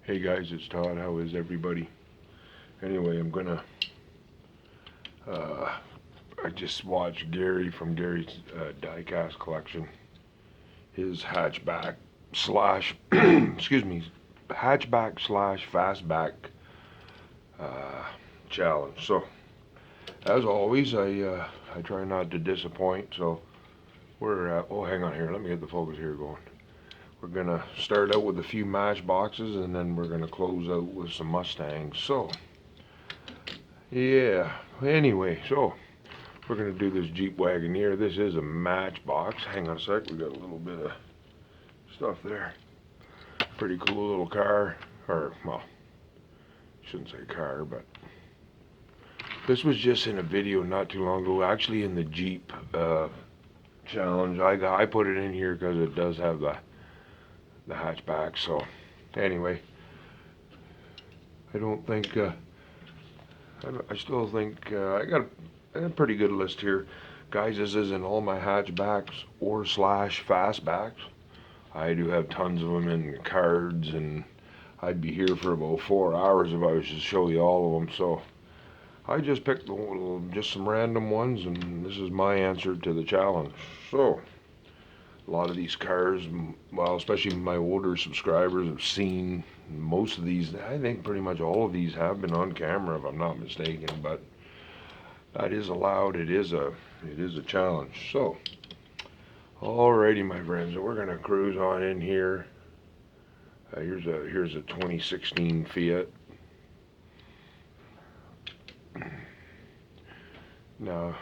Hey guys, it's Todd. How is everybody? Anyway, I just watched Gary from Gary's diecast collection. His hatchback slash, excuse me, hatchback slash fastback uh, challenge. So, as always, I try not to disappoint. So, oh, hang on here. Let me get the focus here going. We're gonna start out with a few matchboxes and then we're gonna close out with some Mustangs. So, yeah, anyway, so we're going to do this Jeep Wagoneer. This is a matchbox. Hang on a sec, we got a little bit of stuff there. Pretty cool little car, or, well, shouldn't say car, but this was just in a video not too long ago, actually in the Jeep challenge. I put it in here because it does have the hatchback. So, anyway, I don't think, I still think I got a pretty good list here. Guys, this isn't all my hatchbacks or slash fastbacks. I do have tons of them in cards, and I'd be here for about 4 hours if I was to show you all of them. So I just picked just some random ones, and this is my answer to the challenge. So a lot of these cars, well, especially my older subscribers, have seen most of these. I think pretty much all of these have been on camera, if I'm not mistaken, but that is allowed. It is a challenge. So, alrighty, my friends, we're gonna cruise on in here. Here's a 2016 Fiat. Now,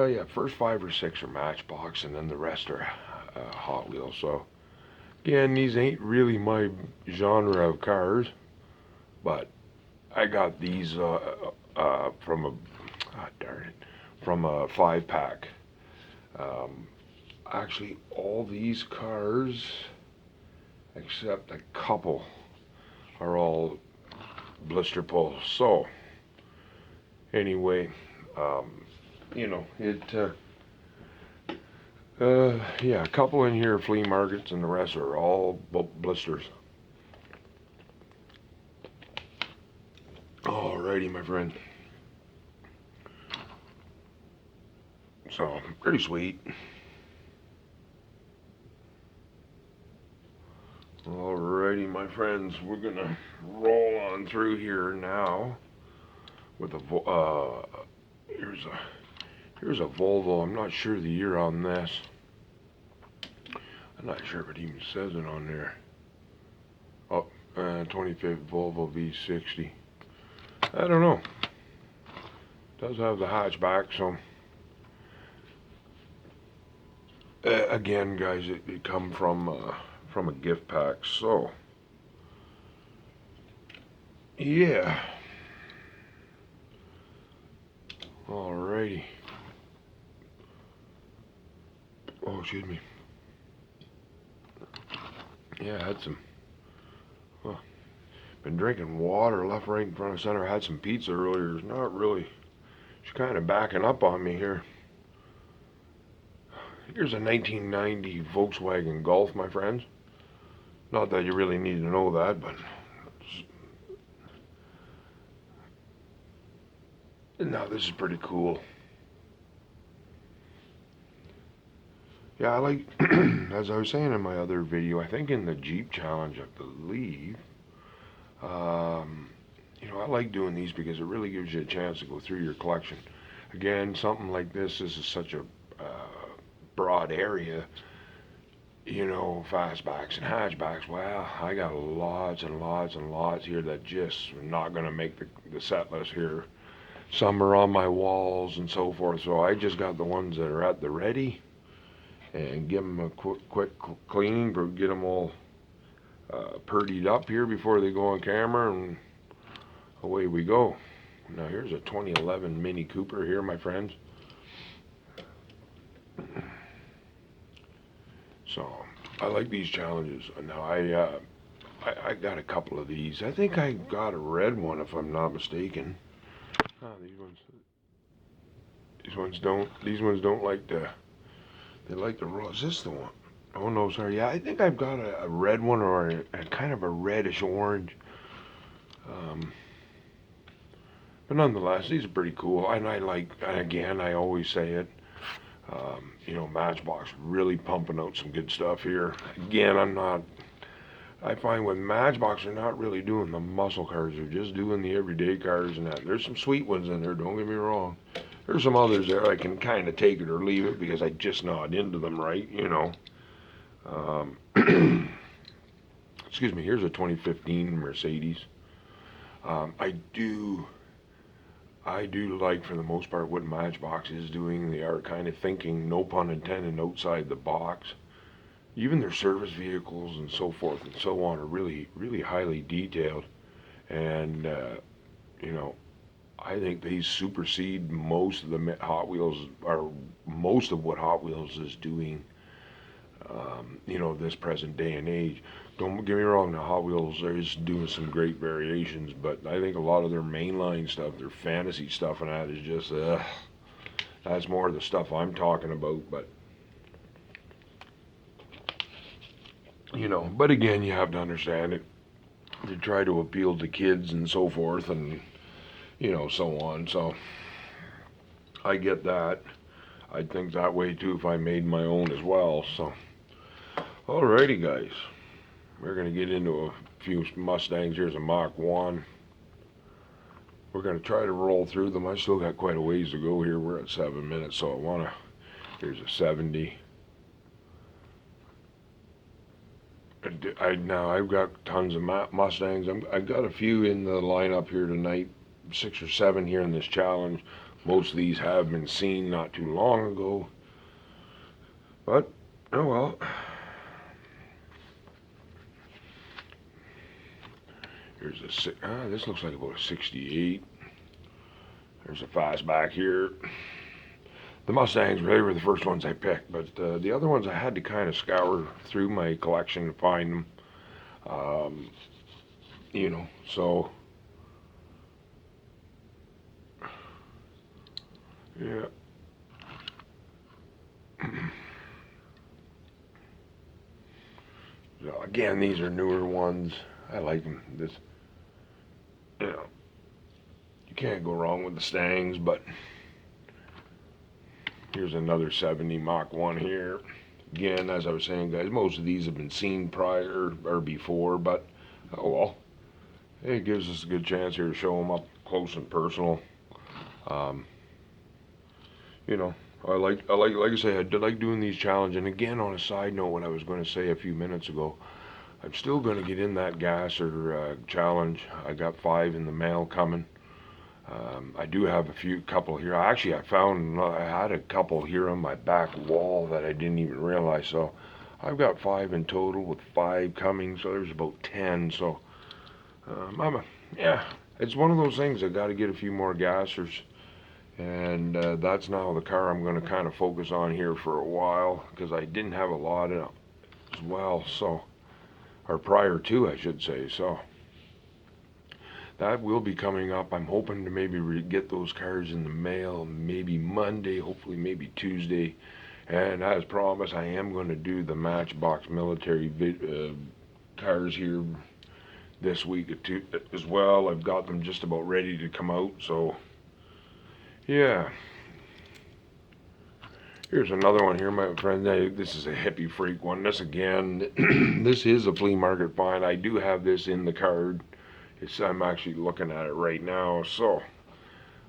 yeah, first 5 or 6 are Matchbox, and then the rest are Hot Wheels. So, again, these ain't really my genre of cars, but I got these from a darn it, from a 5-pack. Actually, all these cars, except a couple, are all blister pulls. So, anyway, you know, yeah, a couple in here are flea markets, and the rest are all blisters. Alrighty, my friend. So, pretty sweet. Alrighty, my friends, we're gonna roll on through here now with here's a Volvo. I'm not sure the year on this. I'm not sure if it even says it on there. Oh, 25th Volvo V60. I don't know. It does have the hatchback, so again, guys, it come from a gift pack. So yeah. Alrighty. Oh, excuse me. Yeah, I had some. Well, been drinking water left, right, in front of center. Had some pizza earlier. It's not really. She's kind of backing up on me here. Here's a 1990 Volkswagen Golf, my friends. Not that you really need to know that, but now this is pretty cool. Yeah, I like, as I was saying in my other video, I think in the Jeep challenge, I believe, you know, I like doing these because it really gives you a chance to go through your collection. Again, something like this is such a broad area, you know, fastbacks and hatchbacks. Well, I got lots and lots and lots here that just are not going to make the set list here. Some are on my walls and so forth, so I just got the ones that are at the ready and give them a quick cleaning, but get them all purdied up here before they go on camera, and away we go. Now here's a 2011 Mini Cooper here, my friends. So I like these challenges. Now I got a couple of these. I think I got a red one, if I'm not mistaken. Oh, these ones don't like the. They like the raw. Is this the one? Oh no, sorry. Yeah, I think I've got a red one, or a kind of a reddish orange. Um, but nonetheless, these are pretty cool. And I like, again, I always say it, you know, Matchbox really pumping out some good stuff here. Again, I find with Matchbox, they're not really doing the muscle cars. They're just doing the everyday cars and that. There's some sweet ones in there, don't get me wrong. There's some others there I can kind of take it or leave it because I just not into them right, you know. Excuse me, here's a 2015 Mercedes. I do like, for the most part, what Matchbox is doing. They are kind of thinking, no pun intended, outside the box. Even their service vehicles and so forth and so on are really, really highly detailed. And, you know, I think they supersede most of the Hot Wheels, or most of what Hot Wheels is doing, you know, this present day and age. Don't get me wrong, the Hot Wheels is doing some great variations, but I think a lot of their mainline stuff, their fantasy stuff and that is just, that's more of the stuff I'm talking about, but, you know, but again, you have to understand it. They try to appeal to kids and so forth and, you know, so on, so I get that. I'd think that way too if I made my own as well, so. Alrighty, guys. We're going to get into a few Mustangs. Here's a Mach 1. We're going to try to roll through them. I still got quite a ways to go here. We're at 7 minutes, so I want to... Here's a 70. Now, I've got tons of Mustangs. I've got a few in the lineup here tonight. 6 or 7 here in this challenge. Most of these have been seen not too long ago. But, oh well. Here's a this looks like about a 68. There's a fastback here. The Mustangs really were the first ones I picked, but the other ones I had to kind of scour through my collection to find them. You know, so yeah. So again, these are newer ones. I like them. This, you know, you can't go wrong with the Stangs, but here's another 70 Mach 1 here. Again, as I was saying, guys, most of these have been seen prior or before, but oh well. It gives us a good chance here to show them up close and personal. You know, like I say, I did like doing these challenges. And again, on a side note, what I was going to say a few minutes ago, I'm still going to get in that gasser challenge. I got 5 in the mail coming. I do have a couple here. Actually, I had a couple here on my back wall that I didn't even realize. So I've got 5 in total with 5 coming. So there's about 10. So yeah, it's one of those things. I got to get a few more gassers. And that's now the car I'm going to kind of focus on here for a while, because I didn't have a lot in it as well, so, or prior to, I should say, so that will be coming up. I'm hoping to maybe get those cars in the mail maybe Monday, hopefully maybe Tuesday, and as promised, I am going to do the Matchbox military cars here this week as well. I've got them just about ready to come out, so yeah. Here's another one here, my friend. This is a hippie freak one. This again, this is a flea market find. I do have this in the card. I'm actually looking at it right now. So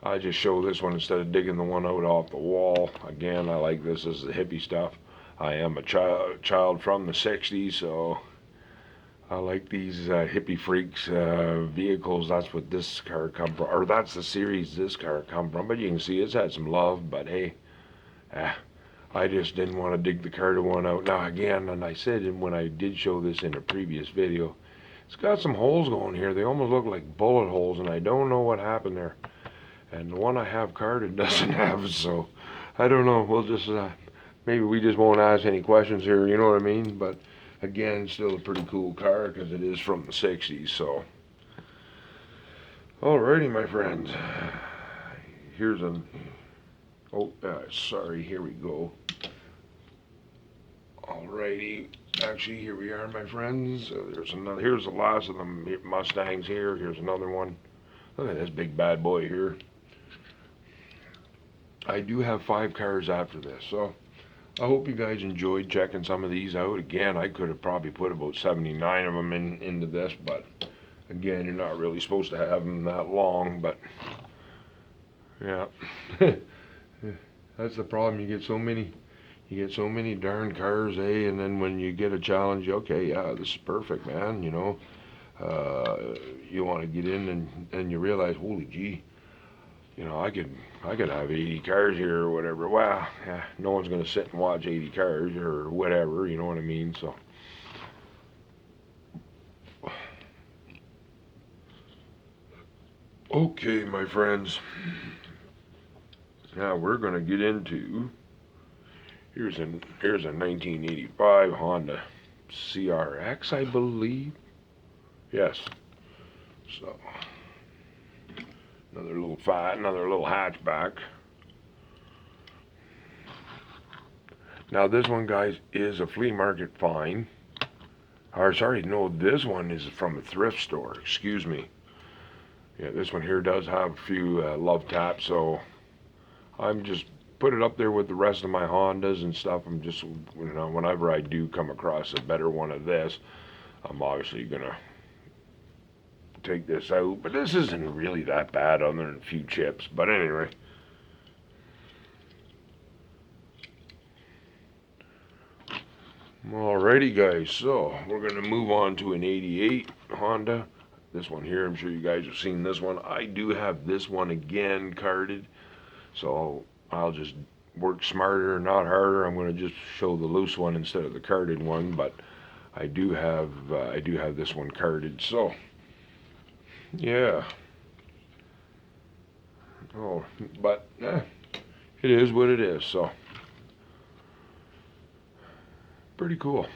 I just show this one instead of digging the one out off the wall. Again, I like this. This is the hippie stuff. I am a child from the 60s, so I like these hippie freaks vehicles. That's what this car come from, or that's the series this car come from. But you can see it's had some love. But hey, I just didn't want to dig the car to one out. Now again, and I said when I did show this in a previous video, it's got some holes going here. They almost look like bullet holes, and I don't know what happened there. And the one I have carded doesn't have, so I don't know. We'll just maybe we just won't ask any questions here. You know what I mean? But again, still a pretty cool car because it is from the 60s, so. Alrighty, my friends. Here's a, sorry, here we go. Alrighty, Actually, here we are, my friends. There's another. Here's the last of the Mustangs here. Here's another one. Look at this big bad boy here. I do have 5 cars after this, so I hope you guys enjoyed checking some of these out. Again, I could have probably put about 79 of them into this, but again, you're not really supposed to have them that long, but yeah. That's the problem. You get so many darn cars, eh? And then when you get a challenge, okay, yeah, this is perfect, man. You want to get in and you realize, holy gee, I could have 80 cars here or whatever. Well, yeah, no one's gonna sit and watch 80 cars or whatever. You know what I mean? So. Okay, my friends. Now we're gonna get into here's a 1985 Honda CRX, I believe. Yes. So another little hatchback. Now this one, guys, is a flea market find. Or sorry, no, this one is from a thrift store. Excuse me. Yeah, this one here does have a few love taps, so I'm just put it up there with the rest of my Hondas and stuff. I'm just, whenever I do come across a better one of this, I'm obviously gonna take this out. But this isn't really that bad other than a few chips. But anyway. Alrighty, guys, so we're gonna move on to an 88 Honda. This one here, I'm sure you guys have seen this one. I do have this one again carded, so I'll just work smarter, not harder. I'm going to just show the loose one instead of the carded one, but I do have this one carded. So yeah. Oh, but it is what it is. So pretty cool.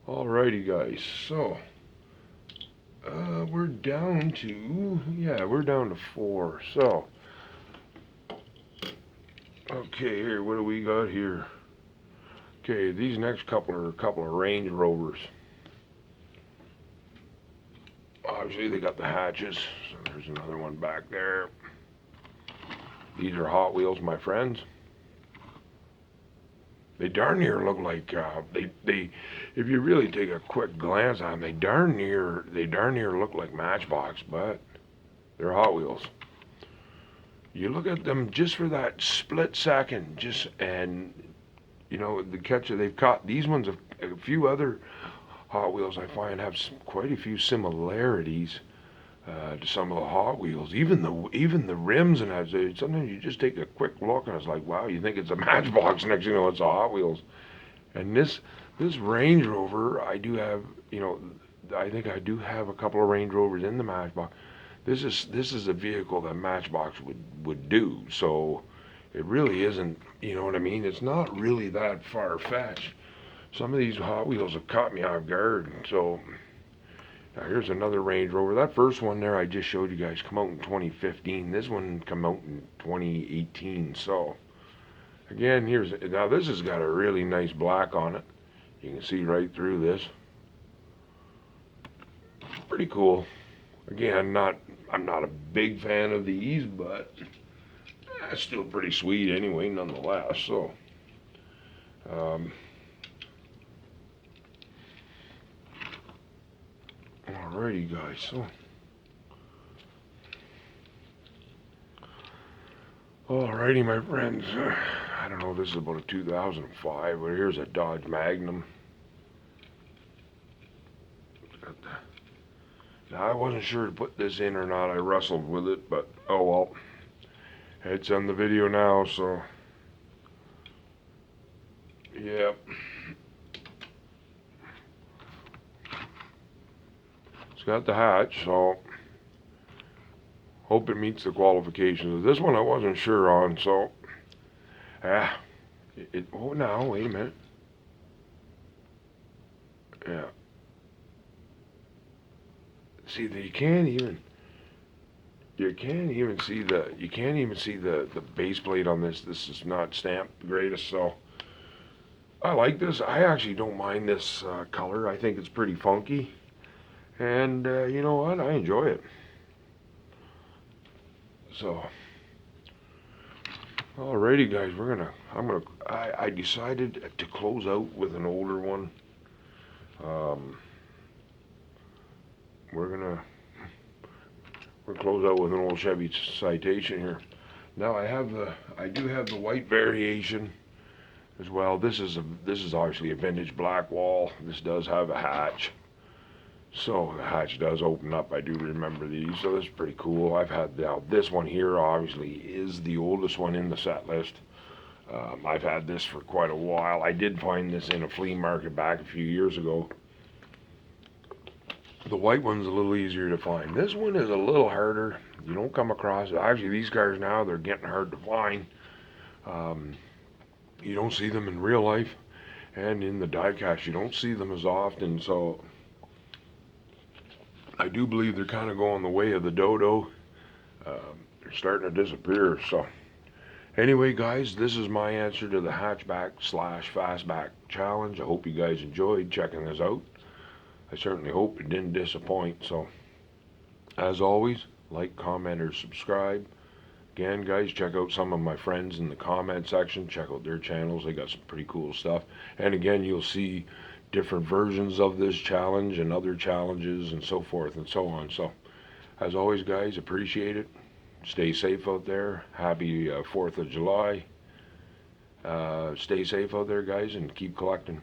Alrighty, guys, so we're down to 4. So okay, here, what do we got here? Okay, these next couple are a couple of Range Rovers. Obviously they got the hatches, so there's another one back there. These are Hot Wheels, my friends. They darn near look like they if you really take a quick glance at them, they darn near look like Matchbox, but they're Hot Wheels. You look at them just for that split second, and the catch that they've caught. These ones, a few other Hot Wheels I find have quite a few similarities to some of the Hot Wheels. Even the rims and that. Sometimes you just take a quick look and it's like, wow, you think it's a Matchbox. Next thing you know, it's a Hot Wheels. And this Range Rover, I do have. I think I do have a couple of Range Rovers in the Matchbox. This is a vehicle that Matchbox would do. So it really isn't. You know what I mean? It's not really that far fetched. Some of these Hot Wheels have caught me off guard. So. Now here's another Range Rover. That first one there I just showed you guys come out in 2015. This one come out in 2018. So again, now this has got a really nice black on it. You can see right through this. Pretty cool. Again, I'm not a big fan of these, but it's still pretty sweet anyway, nonetheless. So alrighty, guys, so alrighty, my friends, I don't know, this is about a 2005, but here's a Dodge Magnum. Now, I wasn't sure to put this in or not. I wrestled with it, but oh well, it's on the video now, so yeah. It's got the hatch, so hope it meets the qualifications. This one I wasn't sure on, so oh, now wait a minute. Yeah. See, they can't even. You can't even see the base plate on this. This is not stamped the greatest, so I like this. I actually don't mind this color. I think it's pretty funky, and you know what? I enjoy it. So, alrighty, guys, I decided to close out with an older one. Um, we're gonna close out with an old Chevy Citation here. Now I do have the white variation as well. This is obviously a vintage black wall. This does have a hatch, so the hatch does open up. I do remember these, so this is pretty cool. I've had now this one here obviously is the oldest one in the set list. I've had this for quite a while. I did find this in a flea market back a few years ago. The white one's a little easier to find. This one is a little harder. You don't come across it. Actually, these cars now, they're getting hard to find. Um, you don't see them in real life, and in the diecast, you don't see them as often. So I do believe they're kind of going the way of the dodo. They're starting to disappear. So anyway, guys, this is my answer to the hatchback slash fastback challenge. I hope you guys enjoyed checking this out. I certainly hope it didn't disappoint. So, as always, like, comment, or subscribe. Again, guys, check out some of my friends in the comment section. Check out their channels. They got some pretty cool stuff. And again, you'll see different versions of this challenge and other challenges and so forth and so on. So, as always, guys, appreciate it. Stay safe out there. Happy 4th of July. Stay safe out there, guys, and keep collecting.